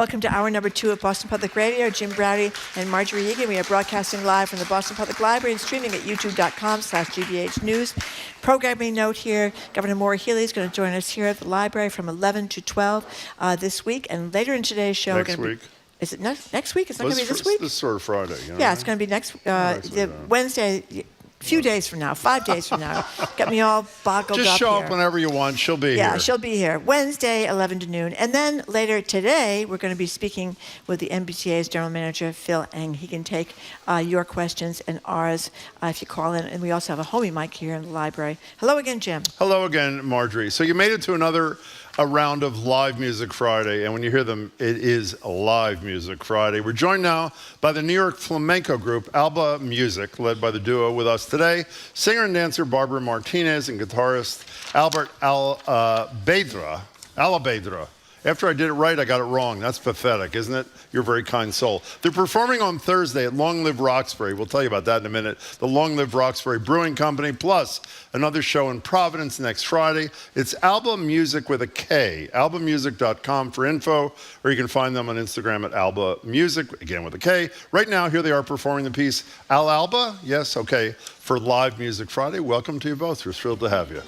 Welcome to hour number 2 of Boston Public Radio. Jim Braude and Margery Eagan. We are broadcasting live from the Boston Public Library and streaming at youtube.com/GBH News. Programming note here, Governor Maura Healey is going to join us here at the library from 11 to 12 this week. And later in today's show... Next week. Is it next week? It's not going to be this week? This is sort of Friday. You know? Yeah, it's going to be next Wednesday... A few days from now, 5 days from now. Got me all boggled up Just show here. up whenever you want. She'll be here. Yeah, she'll be here. Wednesday, 11 to noon. And then later today, we're going to be speaking with the MBTA's General Manager, Phil Eng. He can take your questions and ours if you call in. And we also have a homie mic here in the library. Hello again, Jim. Hello again, Margery. So you made it to a round of Live Music Friday, and when you hear them, it is Live Music Friday. We're joined now by the New York flamenco group ALBA Musik, led by the duo with us today, singer and dancer Barbara Martinez and guitarist Albert Alabedra. After I did it right, I got it wrong. That's pathetic, isn't it? You're a very kind soul. They're performing on Thursday at Long Live Roxbury. We'll tell you about that in a minute. The Long Live Roxbury Brewing Company, plus another show in Providence next Friday. It's ALBA Musik with a K, albamusic.com for info, or you can find them on Instagram at ALBA Musik, again with a K. Right now, here they are performing the piece Al Alba, yes, okay, for Live Music Friday. Welcome to you both. We're thrilled to have you.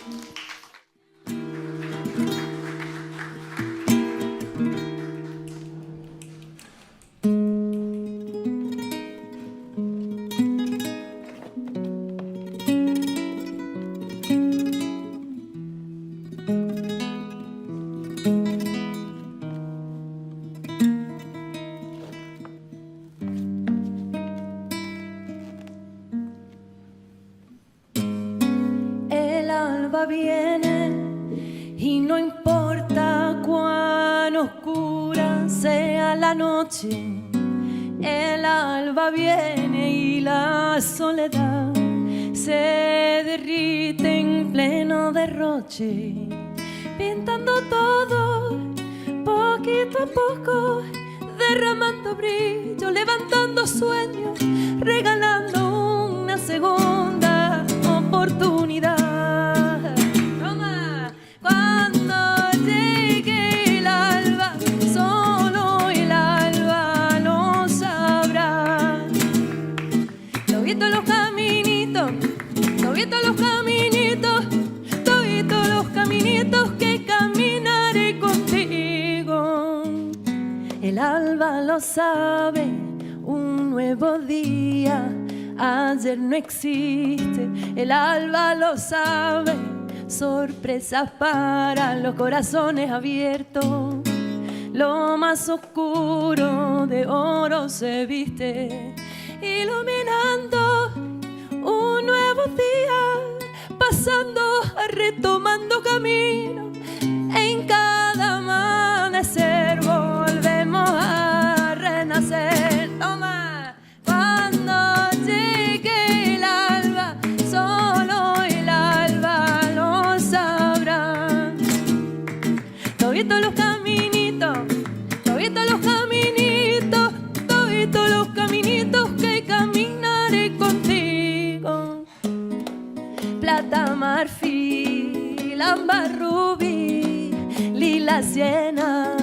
Viene y no importa cuán oscura sea la noche, el alba viene y la soledad se derrite en pleno derroche, pintando todo poquito a poco, derramando brillo, levantando sueños, regalando una segunda oportunidad. Cuando llegue el alba, solo el alba lo sabrá. Toditos los caminitos, toditos los caminitos, toditos los caminitos que caminaré contigo. El alba lo sabe, un nuevo día, ayer no existe. El alba lo sabe, sorpresas para los corazones abiertos. Lo más oscuro de oro se viste, iluminando un nuevo día, pasando, retomando camino. En cada amanecer volvemos a renacer. Toma, cuando llegue el alba, solo el alba lo sabrá. Toditos los caminitos, toditos los caminitos, toditos los caminitos que caminaré contigo. Plata, marfil, ámbar, rubí, lila, siena,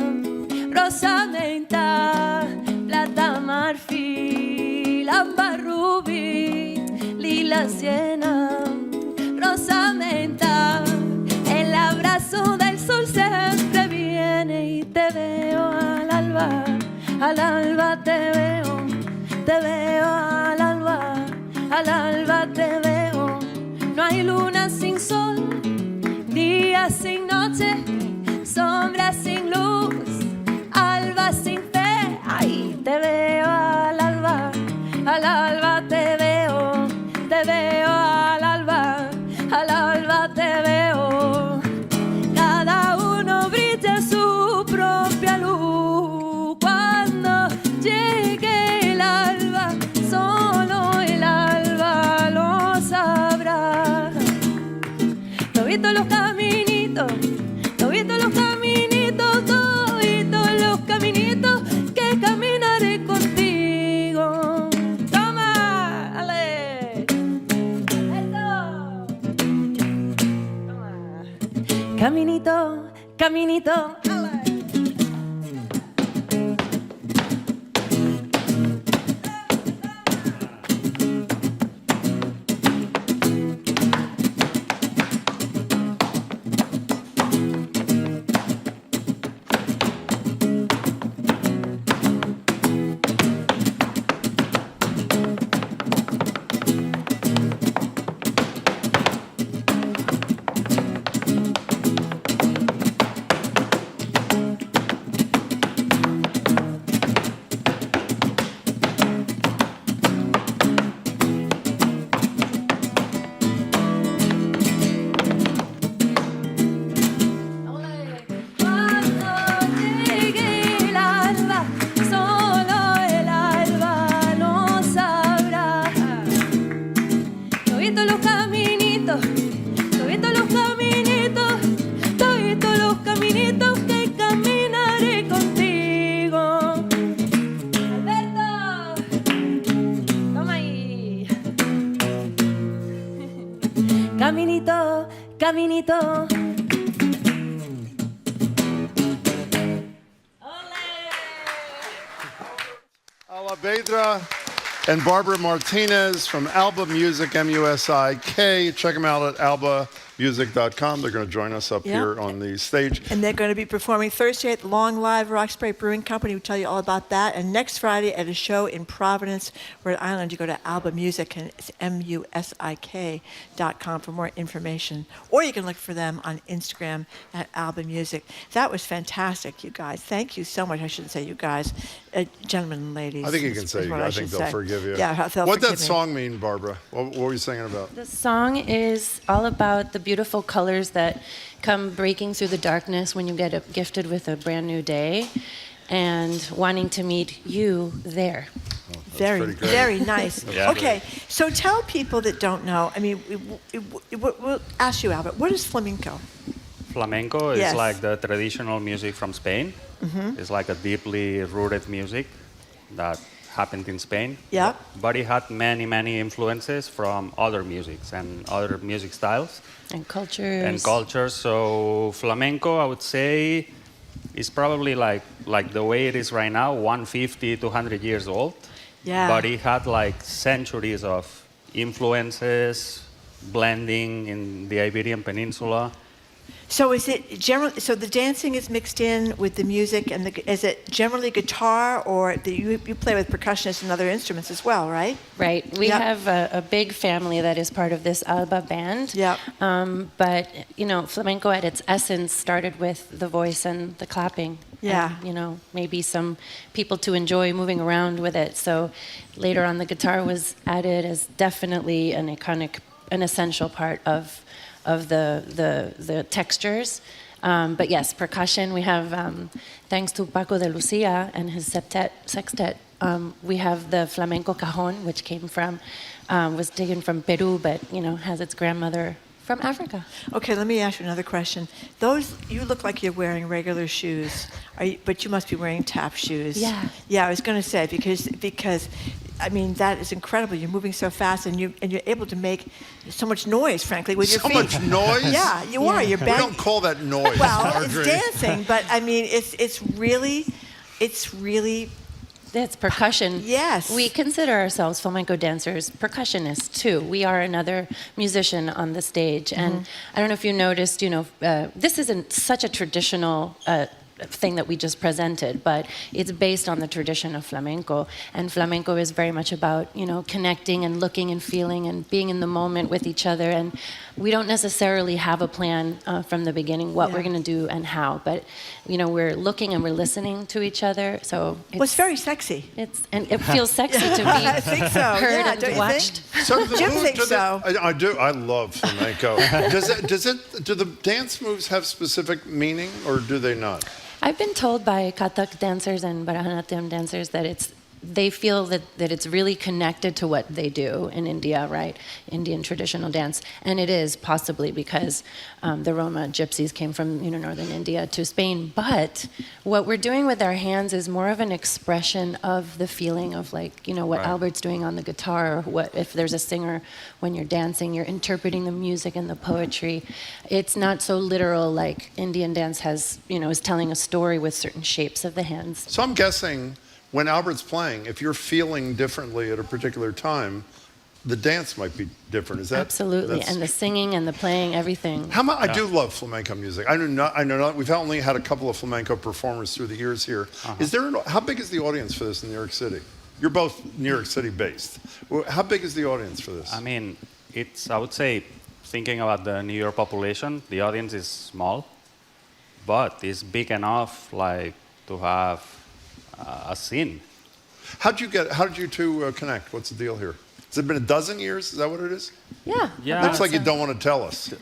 rosa, menta. Plata, marfil, ámbar, rubí, lila, siena, rosa, menta. El abrazo del sol siempre viene y te veo al alba te veo al alba te veo. No hay luna sin sol, día sin noche, sombra sin luz, alba sin fe. Ay, te veo al alba te veo al alba te veo. Cada uno brilla su propia luz. Cuando llegue el alba, solo el alba lo sabrá. Toditos los caminitos, toditos los caminitos, toditos los caminitos que caminaré contigo. Toma, ale. Eso. Toma. Caminito, caminito, ale. caminito. Alabedra and Barbara Martinez from ALBA Musik, M-U-S-I-K. Check them out at albamusic.com. They're going to join us up here on the stage. And they're going to be performing Thursday at the Long Live Roxbury Brewing Company. We'll tell you all about that. And next Friday at a show in Providence, Rhode Island. You go to ALBA Musik, and it's musik.com for more information. Or you can look for them on Instagram at ALBA Musik. That was fantastic, you guys. Thank you so much. I shouldn't say you guys. Gentlemen and ladies. I think you can say you. I think they'll forgive you. Yeah, they'll What'd forgive that me. song mean, Barbara? What were you singing about? The song is all about the beautiful colors that come breaking through the darkness when you get gifted with a brand new day and wanting to meet you there. Oh, Very, very nice. Yeah. Okay, so tell people that don't know, I mean, we'll ask you, Albert, what is flamenco? Flamenco Yes. is like the traditional music from Spain. It's like a deeply rooted music that happened in Spain. Yep. But it had many, many influences from other musics and other music styles And cultures. and cultures. So flamenco, I would say, is probably like the way it is right now, 150, 200 years old. Yeah. But it had like centuries of influences, blending in the Iberian Peninsula. So is it generally, so the dancing is mixed in with the music, and is it generally guitar, or you play with percussionists and other instruments as well, right? Right. We Yep. have a big family that is part of this ALBA band. Yep. But, you know, flamenco at its essence started with the voice and the clapping. Yeah. And, you know, maybe some people to enjoy moving around with it. So later on, the guitar was added as definitely an essential part of the textures. But yes, percussion, we have, thanks to Paco de Lucia and his sextet, we have the flamenco cajon, which was taken from Peru, but, you know, has its grandmother from Africa. Okay, let me ask you another question. You look like you're wearing regular shoes, but you must be wearing tap shoes. Yeah. Yeah, I was going to say, because I mean, that is incredible. You're moving so fast, and you're able to make so much noise, frankly, with your feet. So much noise? Yeah, you are. You're We banging. don't call that noise, Well, Margery. it's dancing, but I mean, it's really. That's percussion. Yes. We consider ourselves flamenco dancers, percussionists too. We are another musician on the stage. And I don't know if you noticed, you know, this isn't such a traditional thing that we just presented, but it's based on the tradition of flamenco. And flamenco is very much about, you know, connecting and looking and feeling and being in the moment with each other. And we don't necessarily have a plan from the beginning what we're going to do and how, but, you know, we're looking and we're listening to each other. So It's very sexy. and it feels sexy to be I think so. heard Yeah, and don't you watched. think? So the Jim move thinks to the- so. I do. I love flamenco. Do the dance moves have specific meaning, or do they not? I've been told by Kathak dancers and Bharatanatyam dancers that they feel that it's really connected to what they do in India, right? Indian traditional dance. And it is possibly because the Roma gypsies came from, you know, northern India to Spain. But what we're doing with our hands is more of an expression of the feeling of, like, you know, what Albert's doing on the guitar, or what if there's a singer when you're dancing, you're interpreting the music and the poetry. It's not so literal like Indian dance has, you know, is telling a story with certain shapes of the hands. So I'm guessing when Albert's playing, if you're feeling differently at a particular time, the dance might be different. Is that Absolutely, and the singing and the playing, everything. I do love flamenco music. I know not. We've only had a couple of flamenco performers through the years here. Is there? How big is the audience for this in New York City? You're both New York City based. How big is the audience for this? I mean, I would say, thinking about the New York population, the audience is small, but it's big enough, like, to have a scene. How did you two connect? What's the deal here? Has it been a dozen years? Is that what it is? Yeah. Yeah. Looks like you don't want to tell us.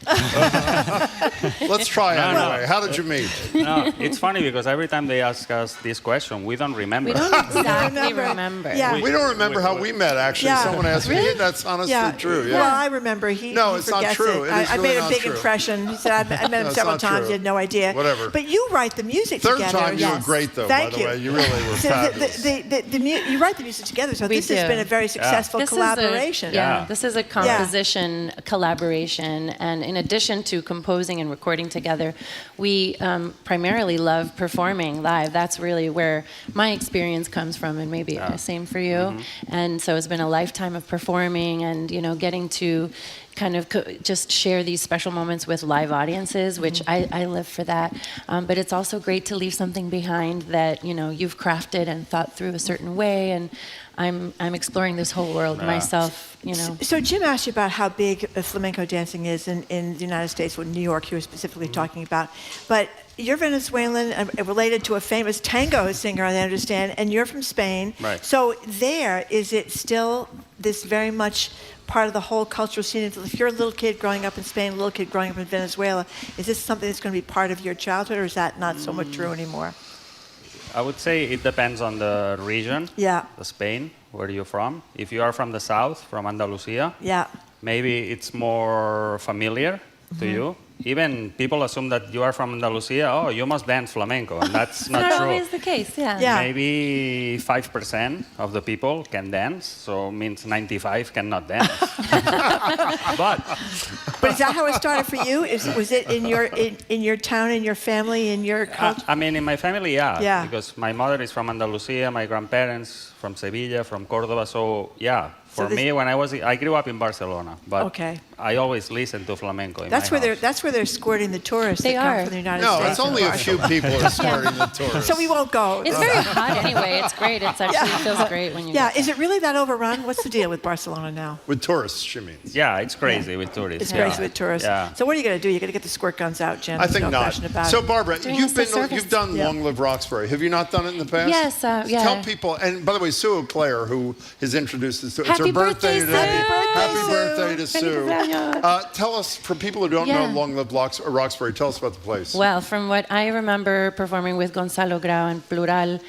Let's try anyway. How did you meet? No, it's funny because every time they ask us this question, we don't remember. We don't exactly remember. Yeah. We don't remember how we met, actually. Yeah. Someone asked me. That's honestly true. Yeah. Well, I remember. No, he it's not forgets true. It. It is I really made a not big true. impression. He said I met him it's several not times. true. He had no idea. Whatever. But you write the music Third together. time you were yes. great, though, Thank by the you. way. You really were So fabulous. you write the music together, so We this has do. been a very successful This is collaboration. this is a composition musician collaboration. And in addition to composing and recording together, we primarily love performing live. That's really where my experience comes from, and maybe the same for you. And so it's been a lifetime of performing and, getting to kind of just share these special moments with live audiences, which I live for that. But it's also great to leave something behind that, you've crafted and thought through a certain way. And I'm exploring this whole world myself, So Jim asked you about how big flamenco dancing is in the United States, New York he was specifically talking about. But you're Venezuelan, related to a famous tango singer, I understand, and you're from Spain. Right. So is it still this very much part of the whole cultural scene? If you're a little kid growing up in Spain, a little kid growing up in Venezuela, is this something that's going to be part of your childhood, or is that not so much true anymore? I would say it depends on the region. Yeah. The Spain, where you're from. If you are from the south, from Andalusia, maybe it's more familiar to you. Even people assume that you are from Andalusia, oh, you must dance flamenco, and that's not true. always the case, yeah. Maybe 5% of the people can dance, so means 95 cannot dance. But is that how it started for you? Was it in your town, in your family, in your culture? I mean, in my family, Yeah. because my mother is from Andalusia, my grandparents from Sevilla, from Córdoba, so yeah. For me, when I grew up in Barcelona, but I always listened to flamenco in that's my where house. That's where they're escorting the tourists that come from the United States. No, it's only a few people escorting the tourists. So we won't go. It's very hot anyway. It's great. It feels great when you get is it really that overrun? What's the deal with Barcelona now? With tourists, she means. Yeah, it's crazy with tourists. It's crazy with tourists. Yeah. So what are you going to do? You're going to get the squirt guns out, Jim. I think no not. question about So it. Barbara, Doing you've done Long Live Roxbury. Have you not done it in the past? Yes, yeah. Tell people, and by the way, Sue Claire, who has introduced us to it's Happy her birthday birthday, today. Sue! Happy birthday to Sue. Tell us, for people who don't know Long Live Roxbury, tell us about the place. Well, from what I remember performing with Gonzalo Grau and Plural,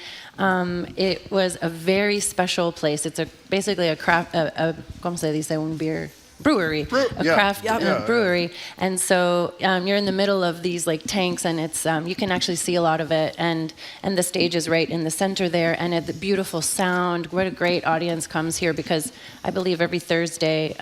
it was a very special place. It's basically a craft, ¿cómo se dice? Un beer brewery, craft brewery. And so you're in the middle of these like tanks, and it's you can actually see a lot of it. And the stage is right in the center there, and the beautiful sound. What a great audience comes here, because I believe every Thursday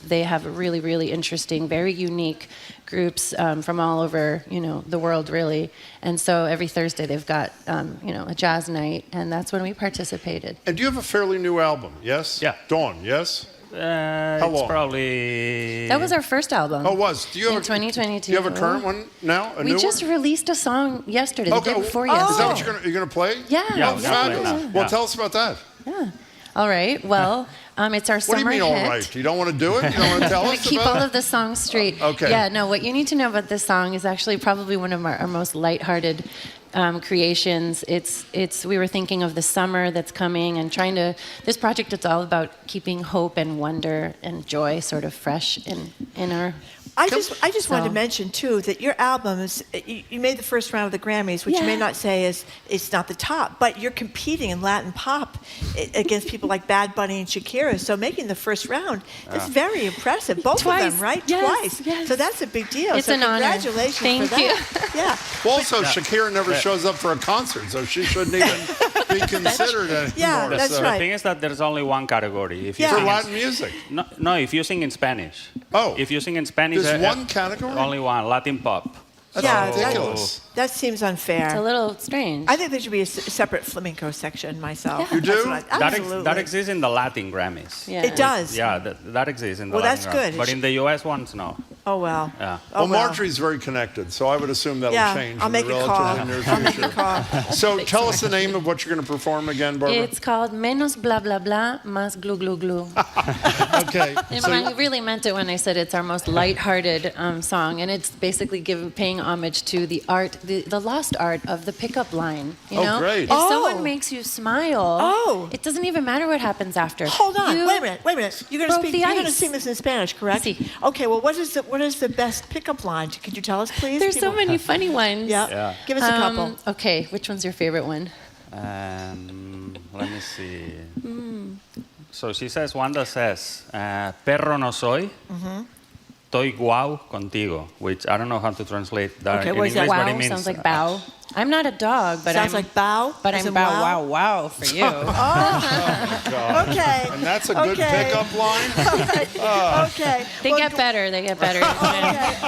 they have really, really interesting, very unique groups from all over, the world, really. And so every Thursday they've got, a jazz night, and that's when we participated. And do you have a fairly new album? Yes? Yeah. Dawn, yes? How long? It's probably... That was our first album. Oh, was? Do you have in 2022. Do you have a current one now? We just released a song yesterday, the day before yesterday. Is that what you're going to play? Yeah. Yeah, Oh, fabulous. yeah. Well, tell us about that. Yeah. All right. Well, it's our What summer do you mean, hit. all right? You don't want to do it? You don't want to tell I'm us going to keep about all it? of the songs straight. Okay. Yeah, no, what you need to know about this song is actually probably one of our most lighthearted creations. We were thinking of the summer that's coming and this project, it's all about keeping hope and wonder and joy sort of fresh in our... I just wanted to mention, too, that your albums, you made the first round of the Grammys, which you may not say is it's not the top, but you're competing in Latin pop against people like Bad Bunny and Shakira. So making the first round, that's very impressive. Both Twice. of them, right? Yes, Twice. yes. So that's a big deal. It's so an honor. Congratulations Thank for that. you. Yeah. Well, also, Shakira never shows up for a concert, so she shouldn't even be considered anymore. Yeah, that's so. right. The thing is that there's only one category. If you Yeah. For sing in- Latin music. No, if you sing in Spanish. Oh. If you sing in Spanish... There's one category? Only one, Latin pop. That's Yeah, ridiculous. That seems unfair. It's a little strange. I think there should be a separate flamenco section myself. You do? Absolutely. That exists in the Latin Grammys. Yeah. It does. Yeah, that exists in the Well, Latin that's Grammys. good. But in the US ones, no. Oh, well. Yeah. Oh, Well, Marjorie's very connected, so I would assume that'll Yeah, change I'll in make the a call. relatively near I'll make future. a call. So tell us the name of what you're going to perform again, Barbara. It's called Menos Bla Bla Bla, Más Glu Glu Glu. Okay. And So I really meant it when I said it's our most lighthearted song, and it's basically paying homage to the art, the lost art of the pickup line. You Oh, know, great. if Oh. someone makes you smile, it doesn't even matter what happens after. Hold on, You wait a minute. You're going to broke speak. the You're going to ice. sing this in Spanish, correct? Si. Okay. Well, what is the best pickup line? Could you tell us, please? There's so many funny ones. Yeah. Give us a couple. Okay, which one's your favorite one? Let me see. So she says one that says, perro no soy, estoy guau contigo, which I don't know how to translate that Okay, in what is English, that? but Wow it means sounds like bow. I'm not a dog, but Sounds like bow. But I'm bow wow for you. God. Okay. And that's a good pickup line? Okay. They get better. They get better.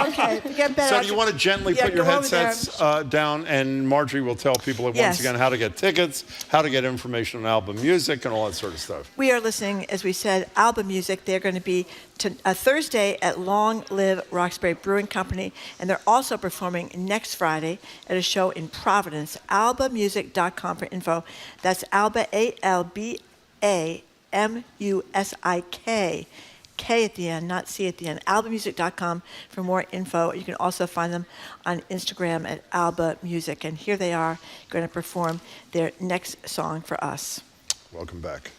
Okay. They get better. So do you want to gently put your headsets down, and Margery will tell people once again how to get tickets, how to get information on ALBA Musik, and all that sort of stuff. We are listening, as we said, ALBA Musik. They're going to be Thursday at Long Live Roxbury Brewing Company, and they're also performing next Friday at a show in Providence. ALBAmusic.com for info. That's ALBA, ALBAMUSIK. K at the end, not C at the end. ALBAmusic.com for more info. You can also find them on Instagram at ALBA Musik. And here they are going to perform their next song for us. Welcome back.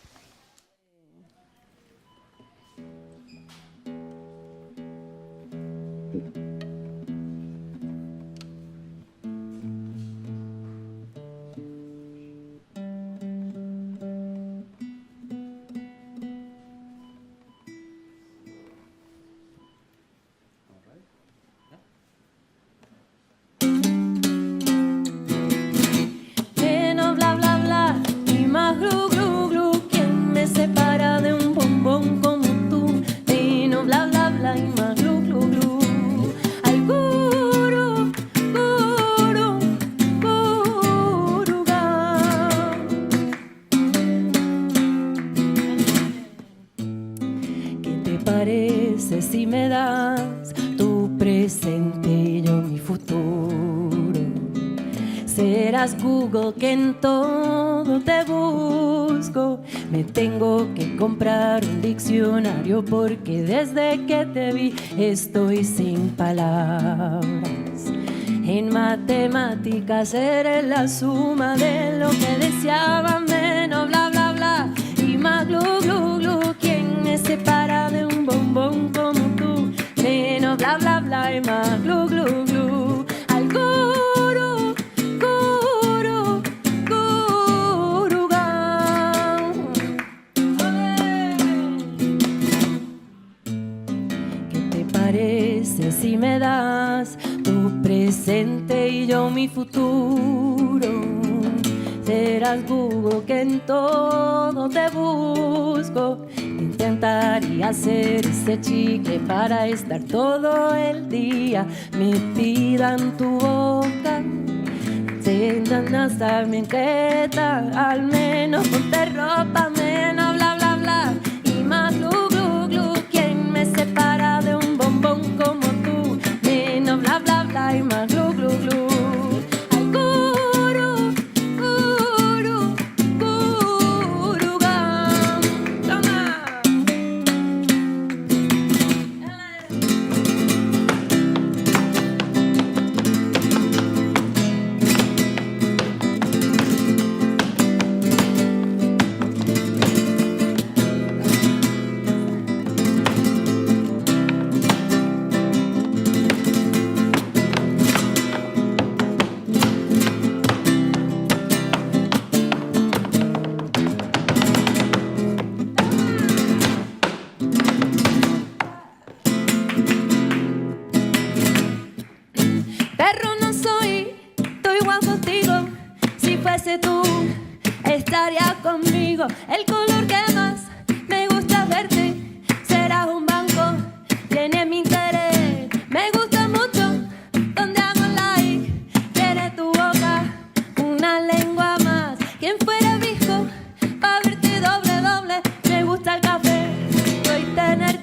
Si me das tu presente y yo mi futuro, serás Google que en todo te busco. Me tengo que comprar un diccionario porque desde que te vi estoy sin palabras. En matemáticas eres la suma de lo que deseaba, menos bla bla bla y más glu glu glu. ¿Quién me separa de un bombón como tú? Menos bla bla bla y más glu glu glu. Al guru, guru, gurugán. ¿Qué te parece si me das tu presente y yo mi futuro? Serás Google que en todo te busco. Intentaría ser ese chicle para estar todo el día. Me pidan tu boca, sientan hasta mi inquieta. Al menos ponte ropa, menos bla bla bla y más glu glu glu. ¿Quién me separa de un bombón como tú? Menos bla bla bla y más glu glu glu. El color que más me gusta verte será un banco, tiene mi interés. Me gusta mucho donde hago like, tiene tu boca, una lengua más. Quien fuera visco pa' verte doble doble. Me gusta el café, soy tenerte.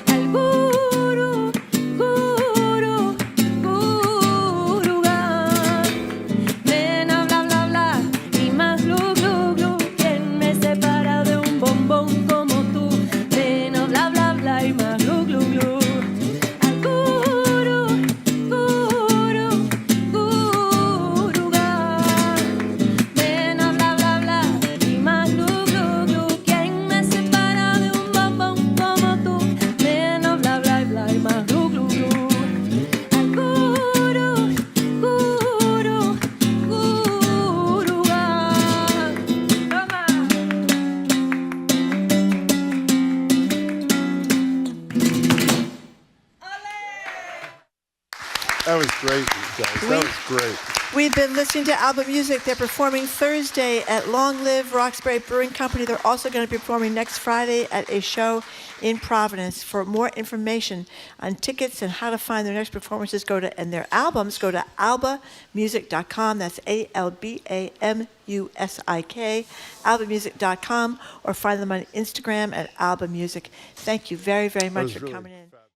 Al guru, guru, guru. That was great, guys. That was great. We've been listening to ALBA Musik. They're performing Thursday at Long Live Roxbury Brewing Company. They're also going to be performing next Friday at a show in Providence. For more information on tickets and how to find their next performances, and their albums, go to albamusic.com. That's ALBAMUSIK, albamusic.com, or find them on Instagram at ALBA Musik. Thank you very, very much for coming in.